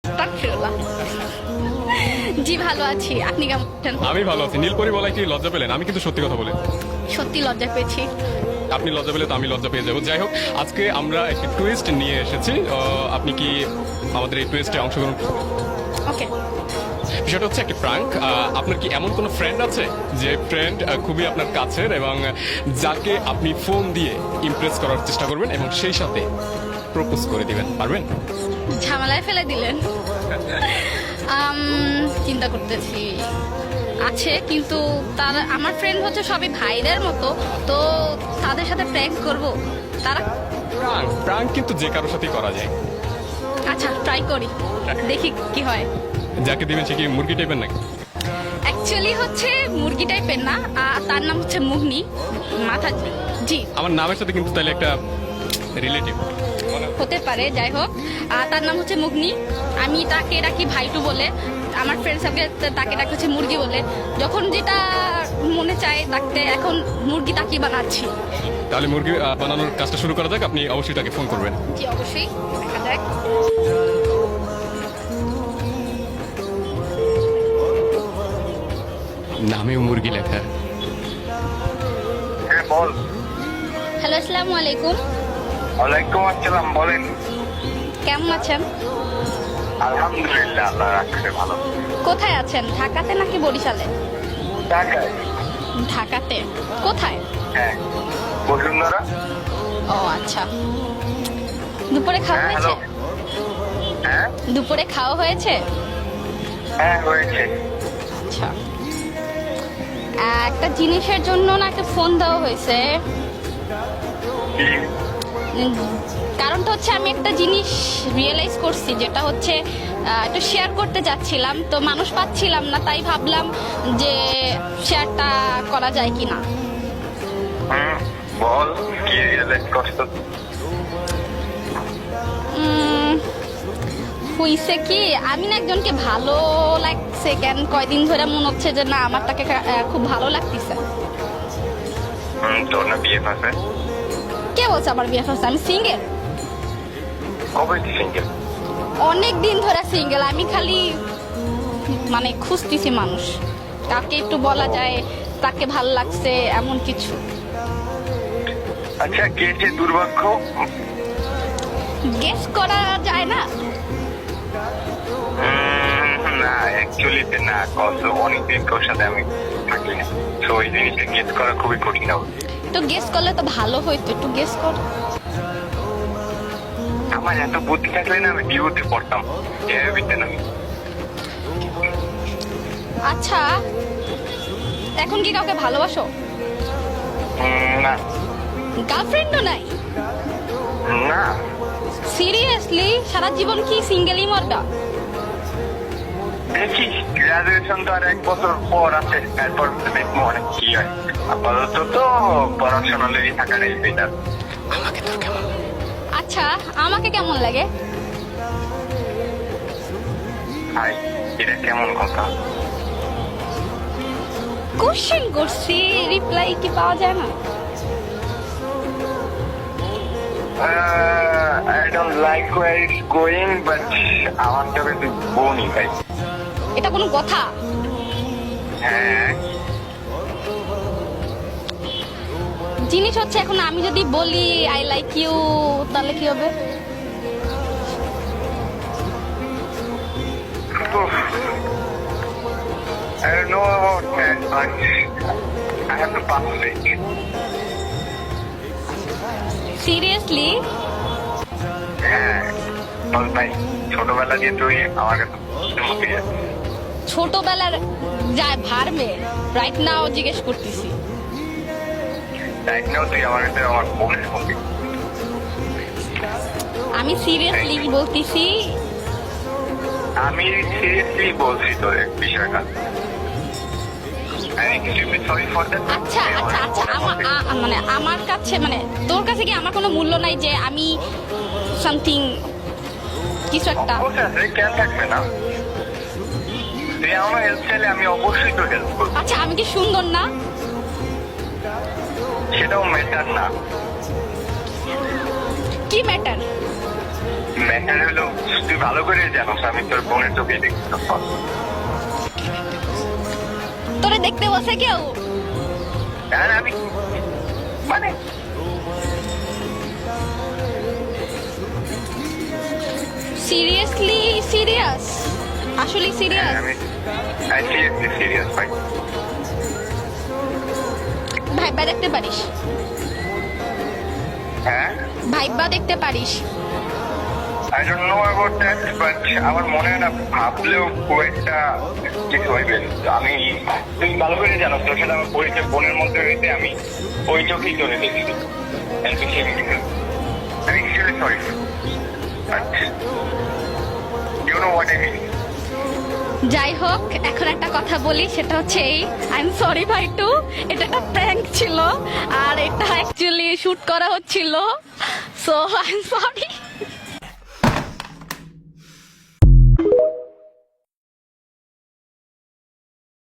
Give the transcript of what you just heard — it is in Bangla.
আস্তাগফিরুল্লাহ। জি ভালো আছি, আপনি কেমন আছেন? আমি ভালো আছি। নীলপরি বলায় কি লজ্জা পেলেন? আমি কিন্তু সত্যি কথা বলি। সত্যি লজ্জা পেয়েছি। আপনি লজ্জা পেলে তো আমি লজ্জা পেয়ে যাবো। যাই হোক, আজকে আমরা একটি টুইস্ট নিয়ে এসেছি। আপনি কি আমাদের এই টুইস্টে অংশগ্রহণ করবেন? ওকে। বিষয়টা হচ্ছে একটি প্রাঙ্ক। আপনার কি এমন কোনো ফ্রেন্ড আছে যে ফ্রেন্ড খুবই আপনার কাছের এবং যাকে আপনি ফোন দিয়ে ইমপ্রেস করার চেষ্টা করবেন এবং সেই সাথে প্রপোজ করে দিবেন? পারবেন? ঝামেলায় ফেলে দিলেন। চিন্তা করতেছি। আছে, কিন্তু তার আমার ফ্রেন্ড হচ্ছে সবই ভাইদের মতো, তো তাদের সাথে প্র্যাঙ্ক করব। তারা প্রাঙ্ক কিন্তু যে কারোর সাথেই করা যায়। আচ্ছা, ট্রাই করি, দেখি কি হয়। যাকে দিবেন সে কি মুরগি টাইপের নাকি? অ্যাকচুয়ালি হচ্ছে মুরগি টাইপের না, তার নাম হচ্ছে মুগনি। মাথা, জি আমার নামের সাথে কিন্তু তাহলে একটা রিলেটিভ হতে পারে। যাই হোক, তার নাম হচ্ছে মুগনি। আমি তাকে ডাকি ভাইটু বলে, আমার ফ্রেন্ড সাথে তাকে ডাকি হচ্ছে মুরগি বলে। যখন যেটা মনে চায় ডাকতে, এখন মুরগি তাকে বানাচ্ছি। তাহলে মুরগি বানানোর কাজটা শুরু করা যাক। আপনি অবশ্যই তাকে ফোন করবেন। জি অবশ্যই, দেখা যাক। নামেও মুরগি লেখা। হ্যাঁ বল। হ্যালো, আসসালামু আলাইকুম। ওয়ালাইকুম আসসালাম, বলেন। কেমন আছেন? আলহামদুলিল্লাহ, আল্লাহ রাখছে ভালো। কোথায় আছেন, ঢাকাতে নাকি বরিশালে? ঢাকায়। ঢাকাতে কোথায়? হ্যাঁ, বসুন্ধরা। ও আচ্ছা। দুপুরে খাওয়া হ্যাঁ হয়েছে? হ্যালো। হ্যাঁ দুপুরে খাওয়া হয়েছে? হ্যাঁ হয়েছে। আচ্ছা, একটা জিনিসের জন্য নাকি ফোন দেওয়া হয়েছে। কি? কারণটা হচ্ছে আমি একটা জিনিস রিয়েলাইজ করছি, যেটা হচ্ছে একটু শেয়ার করতে যাচ্ছিলাম, তো মানুষ পাচ্ছিলাম না, তাই ভাবলাম যে শেয়ারটা করা যায় কি না। বল, কি রিয়েলাইজ করছো? হইছে কি, আমি না একজনকে ভালো লাগছে, কেন কয়দিন ধরে মনে হচ্ছে যে না আমার তাকে খুব ভালো লাগতেছে। তোর না বিয়ে আছে? কে বলছে আমার বিয়ে হচ্ছে? আমি সিঙ্গেল। কবে সিঙ্গেল? অনেক দিন ধরে সিঙ্গেল। আমি খালি মানে খুঁজতেছি মানুষ, কাকে একটু বলা যায় তাকে ভাল লাগছে এমন কিছু। আচ্ছা, কে যে দুর্ভাগ্য? গেস করা যায় না। না, অ্যাকচুয়ালি না, কত অনেকদিন তোর সাথে আমি থাকি না, তো ওই জিনিসটা গেস করা খুবই কঠিন হবে। তো গেস করলে তো ভালো হইতো, একটু গেস কর। আমার এত বুদ্ধি থাকলে না আমি ডিউতে পড়তাম, এবিতে না। আচ্ছা, এখন কি কাউকে ভালোবাসো? না গার্লফ্রেন্ডও নাই? না, সিরিয়াসলি সারা জীবন কি সিঙ্গেলই মরবা? দেখি গ্রাজুয়েশন তো আর 1 বছর পর আছে, তারপর দেখবো অনেক কি হয়। আপাতত তো পড়াশোনালেই থাকাটাই বেটার। আমাকে তোর কেমন? আচ্ছা, আমাকে কেমন লাগে? হাই, এটা কেমন কথা? কোশ্চেন করছি, রিপ্লাই কি পাওয়া যায় না? I don't like where it's going, but আমার চোখে তুই বোনই ভাই। এটা কোনো কথা? হ্যাঁ, জিনিস হচ্ছে এখন আমি যদি বলি আই লাইক ইউ, তাহলে কি হবে? I don't know about that, but I have to pass it. Seriously? হ্যাঁ, বল ভাই, ছোটবেলা দিয়ে তুই আমার কাছে মতে গেছিস। ছোটবেলার যায় ভারমে, রাইট নাও জিজ্ঞেস করতেছি। রাইট নাও তুই আমার কাছে আমার বোনের মতে। আমি সিরিয়াসলি বলতেছি। আমি সিরিয়াসলি বলছি তোর বিষয়টা। I'm extremely sorry for that. আচ্ছা আচ্ছা আচ্ছা, মানে আমার কাছে, মানে তোর কাছে কি আমার কোনো মূল্য নাই যে আমি সামথিং কিছু একটা? অবশ্যই আছে, কেন থাকবে না? তুই আমার হেল্প চাইলে আমি অবশ্যই তোর হেল্প করবো। আচ্ছা, আমি কি সুন্দর না? সেটাও ম্যাটার না। কি ম্যাটার? ম্যাটার হলো তুই ভালো করে জানোস আমি তোর বোনের চোখে দেখছি তোরে দেখতে বসে কেউ? আর আমি মানে সিরিয়াসলি সিরিয়াস? আসলে সিরিয়াস? আমি সিরিয়াসলি সিরিয়াস ভাই। ভাইবা দেখতে পারিস? হ্যাঁ ভাইবা দেখতে পারিস? I don't know about that, but আমার মনে হয় না ভাবলেও খুব একটা কিছু হইবে। আমি তুই ভালো করে জানো তোর সাথে আমার পরিচয় বোনের মধ্যে হইতে আমি ওই চোখেই চলে দেখি আমি really sorry but you know what I mean. যাই হোক, এখন একটা কথা বলি, সেটা হচ্ছে এই, আই এম সরি ভাইটু, এটা একটা প্র্যাঙ্ক ছিল আর এটা অ্যাকচুয়ালি শুট করা হচ্ছিল, সো আই এম সরি।